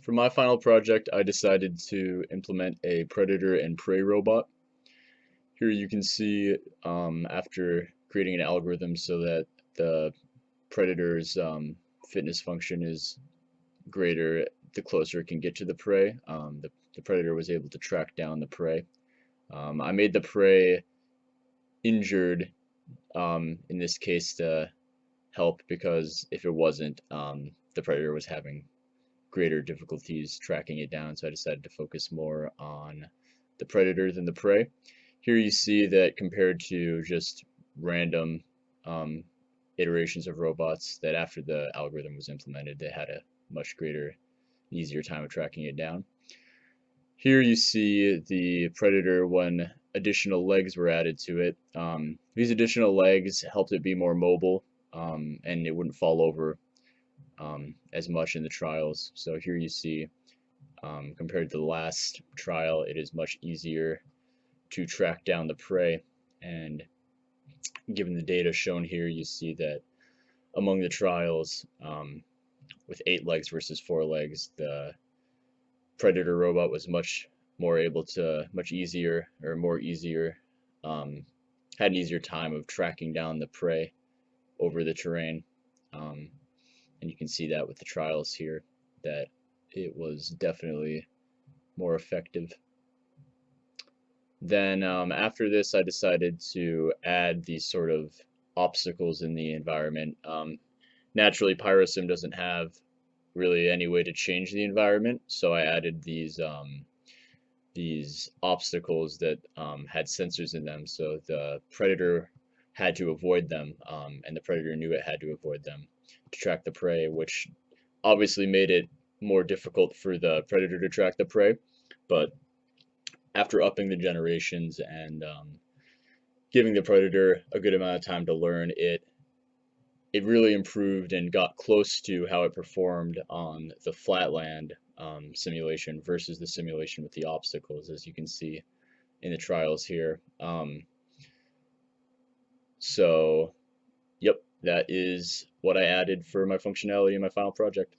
For my final project, I decided to implement a predator and prey robot. Here you can see after creating an algorithm so that the predator's fitness function is greater the closer it can get to the prey. The predator was able to track down the prey. I made the prey injured in this case to help because if it wasn't, the predator was having greater difficulties tracking it down, so I decided to focus more on the predator than the prey. Here you see that compared to just random um, iterations of robots, that after the algorithm was implemented, they had a much greater, easier time of tracking it down. Here you see the predator when additional legs were added to it. These additional legs helped it be more mobile, and it wouldn't fall over as much in the trials. So here you see, compared to the last trial, it is much easier to track down the prey. And given the data shown here, you see that among the trials, with 8 legs versus 4 legs, the predator robot was much more able to, much easier, or more easier, had an easier time of tracking down the prey over the terrain. And you can see that with the trials here, that it was definitely more effective. Then after this, I decided to add these sort of obstacles in the environment. Naturally, Pyrosim doesn't have really any way to change the environment, so I added these obstacles that had sensors in them, so the predator had to avoid them, and the predator knew it had to avoid them to track the prey, which obviously made it more difficult for the predator to track the prey. But after upping the generations and giving the predator a good amount of time to learn, it really improved and got close to how it performed on the flatland simulation versus the simulation with the obstacles, as you can see in the trials here. So, yep, that is what I added for my functionality in my final project.